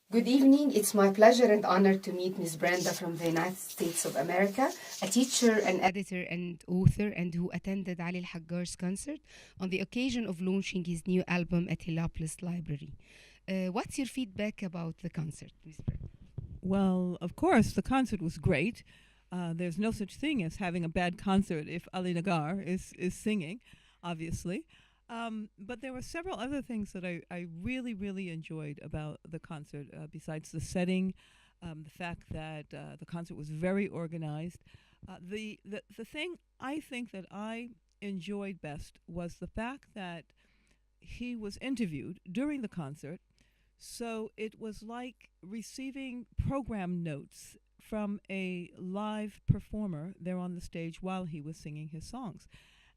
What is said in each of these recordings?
Good evening. It's my pleasure and honor to meet Ms. Brenda from the United States of America, a teacher and editor and author, and who attended Ali Elhaggar's concert on the occasion of launching his new album at Heliopolis Library. What's your feedback about the concert, Ms. Brenda? Well, of course, the concert was great. There's no such thing as having a bad concert if Ali Nagar is singing, obviously. But there were several other things that I really, really enjoyed about the concert, besides the setting, the fact that the concert was very organized. The thing I think that I enjoyed best was the fact that he was interviewed during the concert, so it was like receiving program notes from a live performer there on the stage while he was singing his songs.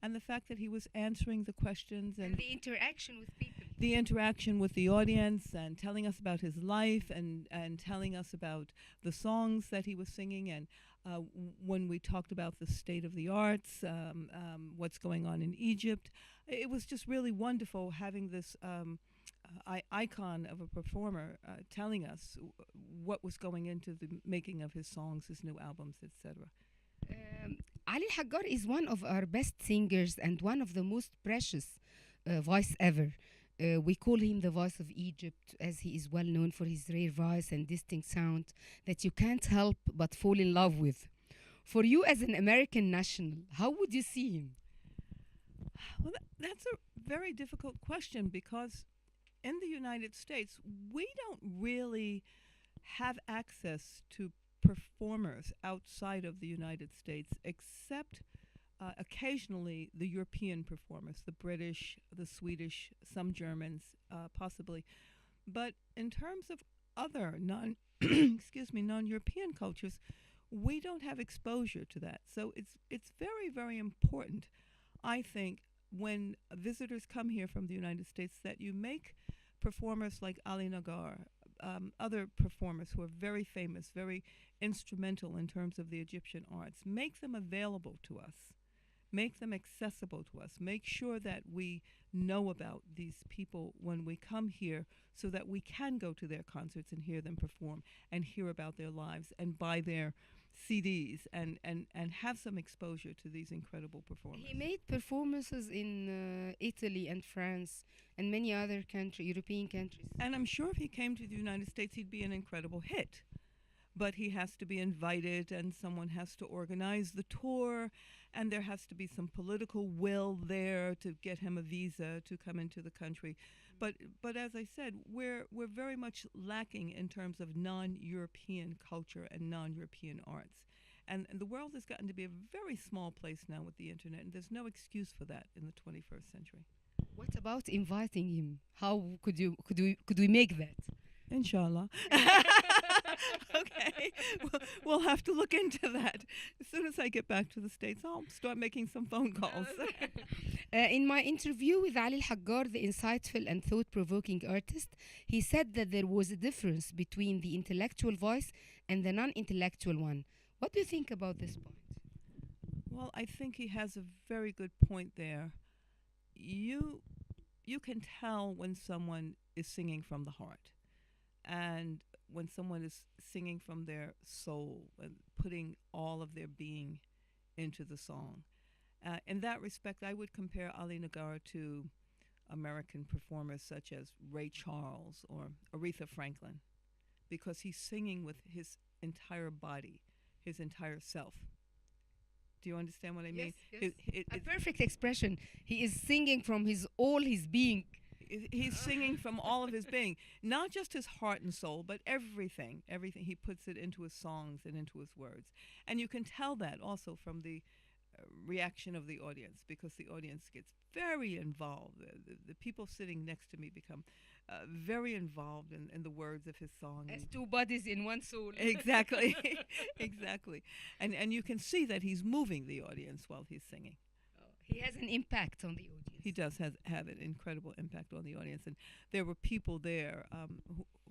And the fact that he was answering the questions And and the interaction with people. the interaction with the audience and telling us about his life and telling us about the songs that he was singing. And when we talked about the state of the arts, what's going on in Egypt, it was just really wonderful having this icon of a performer telling us what was going into the making of his songs, his new albums, etc. Um, Ali Haggar is one of our best singers and one of the most precious voice ever. We call him the voice of Egypt as he is well known for his rare voice and distinct sound that you can't help but fall in love with. For you as an American national, how would you see him? Well, that's a very difficult question because in the United States, we don't really have access to performers outside of the United States except occasionally the European performers, the British, the Swedish, some Germans, possibly. But in terms of other non excuse me, non-European cultures, we don't have exposure to that. So it's very, very important, I think, when visitors come here from the United States, that you make performers like Ali Nagar, other performers who are very famous, very instrumental in terms of the Egyptian arts, make them available to us, make them accessible to us, make sure that we know about these people when we come here so that we can go to their concerts and hear them perform and hear about their lives and buy their CDs and have some exposure to these incredible performers. He made performances in Italy and France and many other European countries. And I'm sure if he came to the United States, he'd be an incredible hit. But he has to be invited, and someone has to organize the tour, and there has to be some political will there to get him a visa to come into the country. But as I said, we're very much lacking in terms of non-European culture and non-European arts. And the world has gotten to be a very small place now with the internet, and there's no excuse for that in the 21st century. What about inviting him? How could we make that? Inshallah. Okay. We'll have to look into that. As soon as I get back to the States, I'll start making some phone calls. In my interview with Ali Haggar, the insightful and thought provoking artist, he said that there was a difference between the intellectual voice and the non intellectual one. What do you think about this point? Well, I think he has a very good point there. You you can tell when someone is singing from the heart and when someone is singing from their soul and putting all of their being into the song. In that respect, I would compare Ali Nagar to American performers such as Ray Charles or Aretha Franklin, because he's singing with his entire body, his entire self. Do you understand what I mean? Yes. A perfect expression. He is singing from his all his being. He's singing from all of his being, not just his heart and soul, but everything. Everything. He puts it into his songs and into his words. And you can tell that also from the reaction of the audience, because the audience gets very involved. The people sitting next to me become very involved in the words of his song. As two bodies in one soul. Exactly. Exactly. And you can see that he's moving the audience while he's singing. He has an impact on the audience. He does have an incredible impact on the audience. And there were people there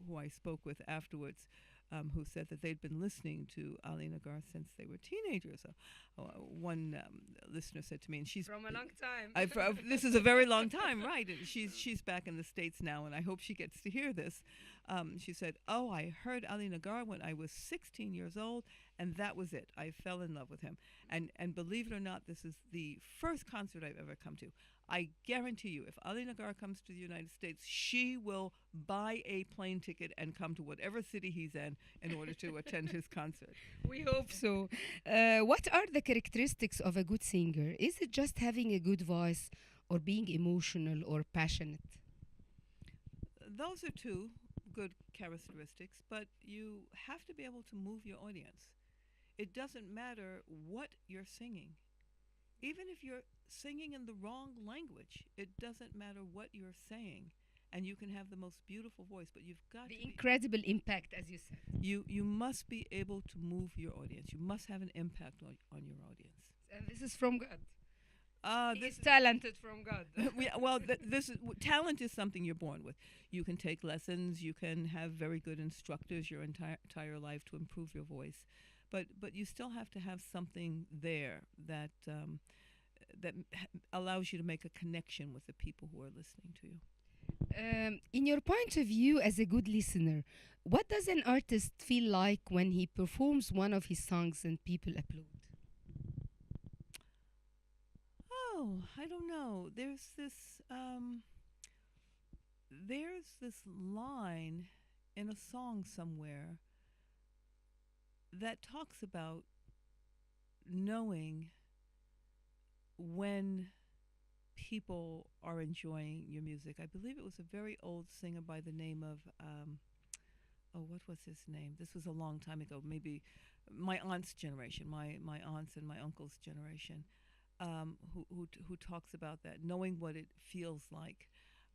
who I spoke with afterwards who said that they'd been listening to Ali Elhaggar since they were teenagers. One listener said to me, and she's From a long time. this is a very long time, right? And she's back in the States now, and I hope she gets to hear this. She said, "Oh, I heard Ali Elhaggar when I was 16 years old, and that was it. I fell in love with him." And believe it or not, this is the first concert I've ever come to. I guarantee you, if Ali Elhaggar comes to the United States, she will buy a plane ticket and come to whatever city he's in order to attend his concert. We hope so. What are the characteristics of a good singer? Is it just having a good voice or being emotional or passionate? Those are two good characteristics, but you have to be able to move your audience. It doesn't matter what you're singing. Even if you're singing in the wrong language, it doesn't matter what you're saying. And you can have the most beautiful voice, but you've got The to be, incredible impact, as you said. you must be able to move your audience. You must have an impact on your audience. And this is from God. He This is talented from God. talent is something you're born with. You can take lessons. You can have very good instructors your entire life to improve your voice, but you still have to have something there that allows you to make a connection with the people who are listening to you. In your point of view as a good listener, what does an artist feel like when he performs one of his songs and people applaud? Oh, I don't know. There's this line in a song somewhere that talks about knowing when people are enjoying your music. I believe it was a very old singer by the name of what was his name? This was a long time ago, maybe my aunt's generation, my aunts and my uncle's generation, who talks about that, knowing what it feels like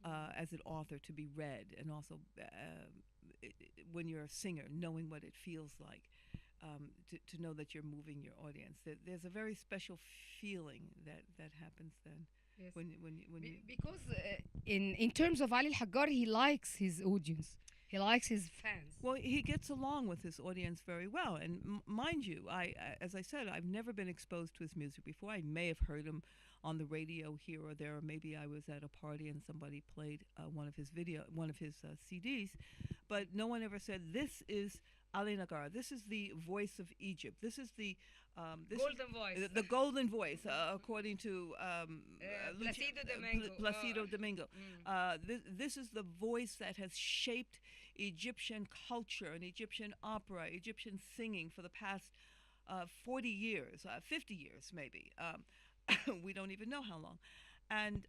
as an author to be read, and also when you're a singer, knowing what it feels like to know that you're moving your audience. There's a very special feeling that happens then. Yes. When you Because in terms of Ali Elhaggar, he likes his audience. He likes his fans. Well, he gets along with his audience very well, and mind you, as I said, I've never been exposed to his music before. I may have heard him on the radio here or there, or maybe I was at a party and somebody played one of his CDs, but no one ever said, "This is Ali Elhaggar. This is the voice of Egypt. This is the Golden voice. the golden voice, according to Placido Domingo. Placido Domingo. This is the voice that has shaped Egyptian culture and Egyptian opera, Egyptian singing for the past 40 years, 50 years maybe. We don't even know how long. And,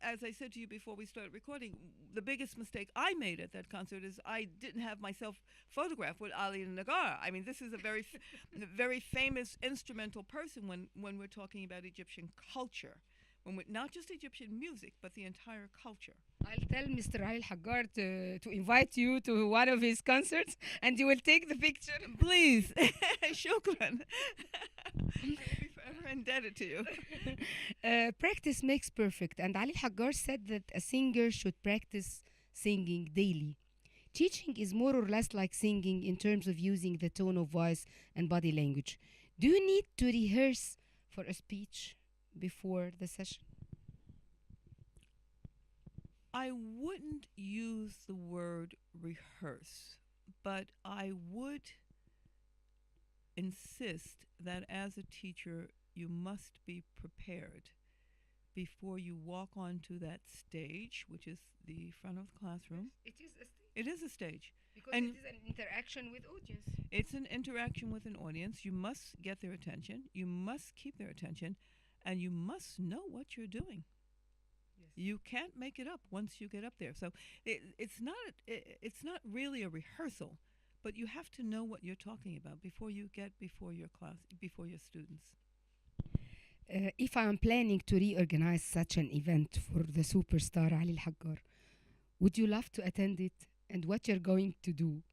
as I said to you before we started recording, the biggest mistake I made at that concert is I didn't have myself photographed with Ali Elhaggar. I mean, this is a very, very famous instrumental person when we're talking about Egyptian culture. Not just Egyptian music, but the entire culture. I'll tell Mr. Ali Elhaggar to invite you to one of his concerts, and you will take the picture. Please. Shukran. I will be forever indebted to you. Practice makes perfect, and Ali Elhaggar said that a singer should practice singing daily. Teaching is more or less like singing in terms of using the tone of voice and body language. Do you need to rehearse for a speech before the session? I wouldn't use the word rehearse, but I would insist that as a teacher, you must be prepared before you walk onto that stage, which is the front of the classroom. It is a stage. It is a stage. Because And it is an interaction with audience. It's an interaction with an audience. You must get their attention. You must keep their attention. And you must know what you're doing. Yes. You can't make it up once you get up there. So it's not really a rehearsal, but you have to know what you're talking about before you get before your class, before your students. If I am planning to reorganize such an event for the superstar Ali Elhaggar, would you love to attend it? And what you're going to do?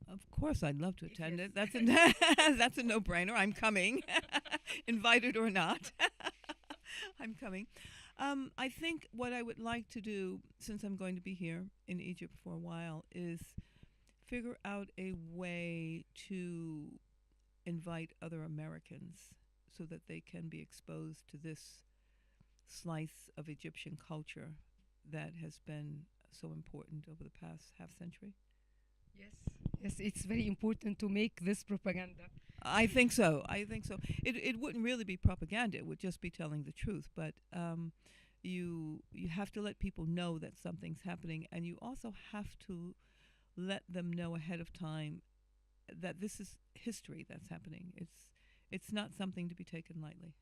Of course, I'd love to attend Yes. it. That's a no-brainer. I'm coming, invited or not. I'm coming. I think what I would like to do, since I'm going to be here in Egypt for a while, is figure out a way to invite other Americans so that they can be exposed to this slice of Egyptian culture that has been so important over the past half century? Yes, yes, it's very important to make this propaganda. I think so. I think so. It wouldn't really be propaganda. It would just be telling the truth. But you have to let people know that something's happening, and you also have to let them know ahead of time that this is history that's happening. It's not something to be taken lightly.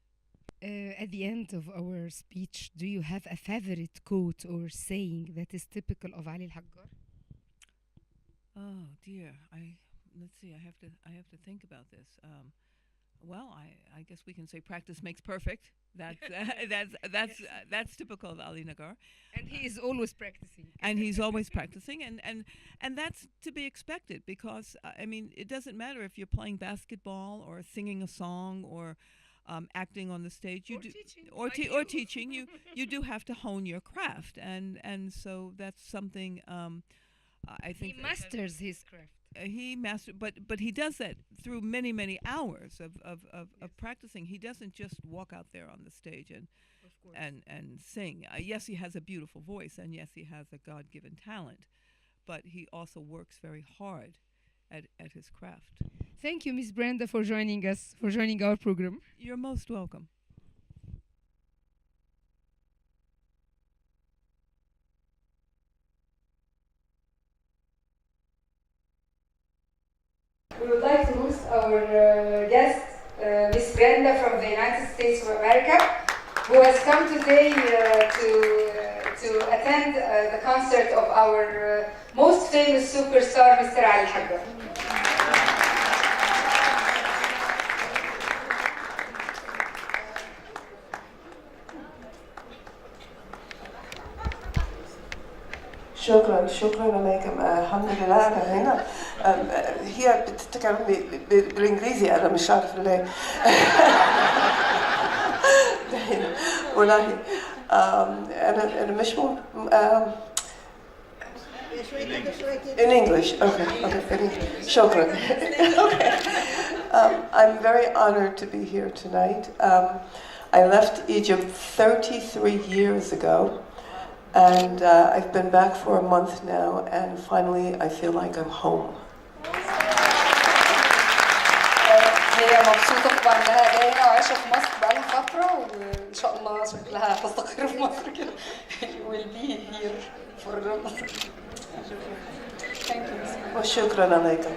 At the end of our speech, do you have a favorite quote or saying that is typical of Ali Elhaggar? Oh dear. Let's see. I have to think about this. Well, I guess we can say practice makes perfect. That's that's typical of Ali Elhaggar. And he is always practicing. And he's always practicing, and that's to be expected, because I mean, it doesn't matter if you're playing basketball or singing a song or acting on the stage. You Or do teaching, or like or you. teaching. You do have to hone your craft, and so that's something. I He think masters his craft. he mastered, but he does that through many hours of practicing. He doesn't just walk out there on the stage Of course. and sing. Yes, he has a beautiful voice, and yes, he has a God-given talent, but he also works very hard at his craft. Thank you, Miss Brenda, for joining us, for joining our program. You're most welcome. We would like to host our guest, Miss Brenda from the United States of America, who has come today to attend the concert of our most famous superstar, Mr. Ali Elhaggar. شكرا عليكم. الحمد لله انا هنا. هي بتتكلم بالانجليزي، انا مش عارف ليه. والله انا مش in English. Okay. شكرا. Okay. I'm very honored to be here tonight. I left Egypt 33 years ago. And I've been back for a month now, and finally I feel like I'm home. هي مبسوطة طبعا انها جاية هنا وعايشة في مصر بقالها فترة، وإن شاء الله شكلها هتستقر في مصر كده. will be here for Thank you. وشكرا عليكم.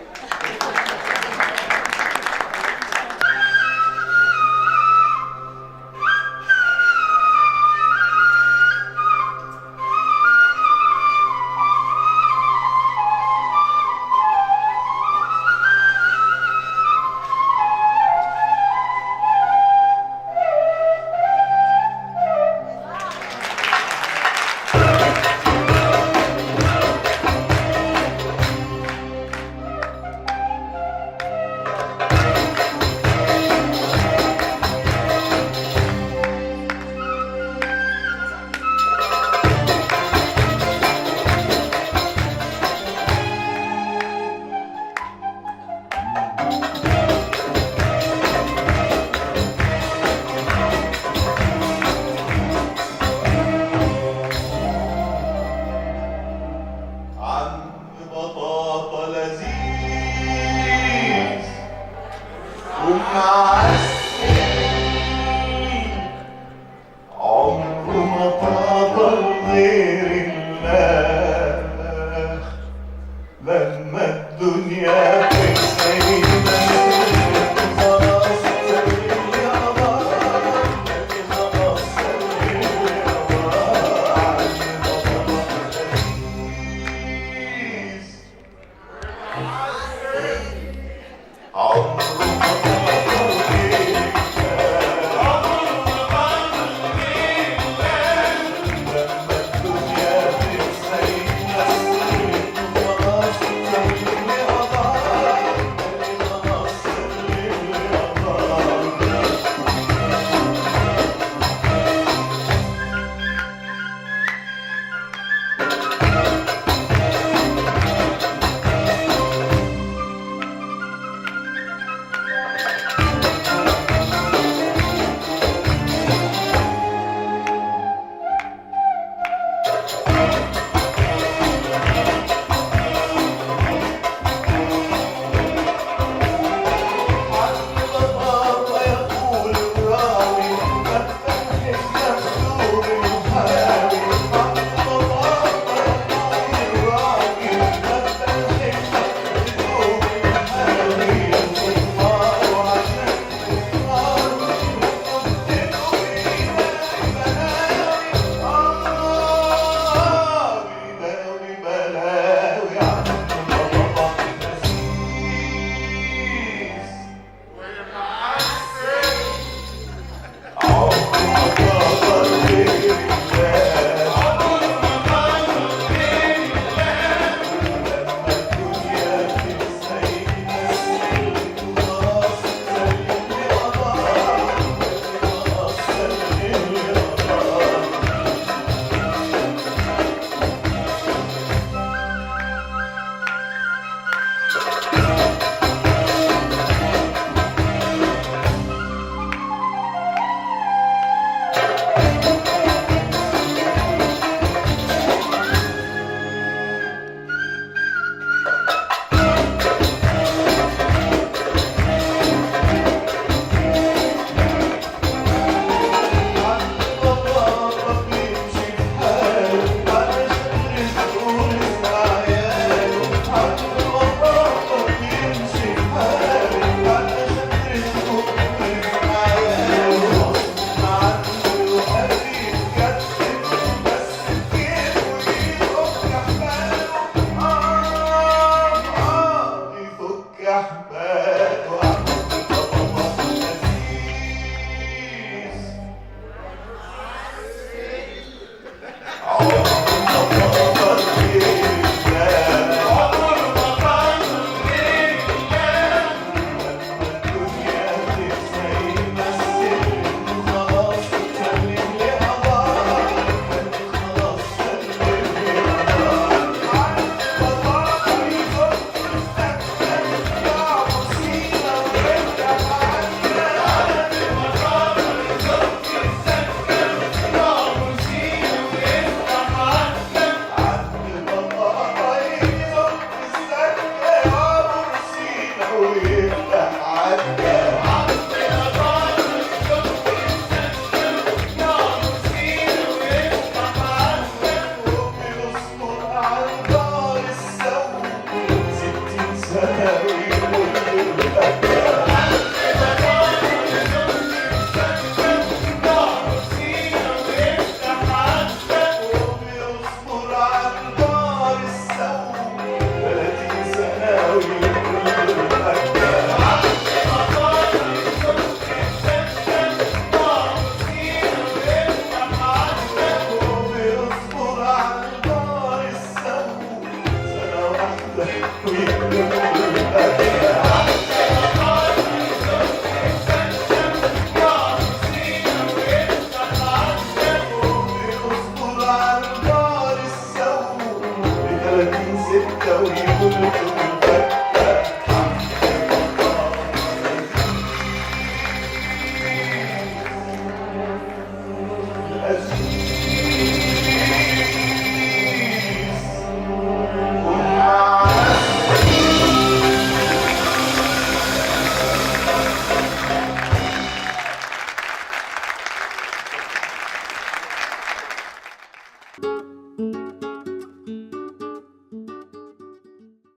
ستة ويقولوا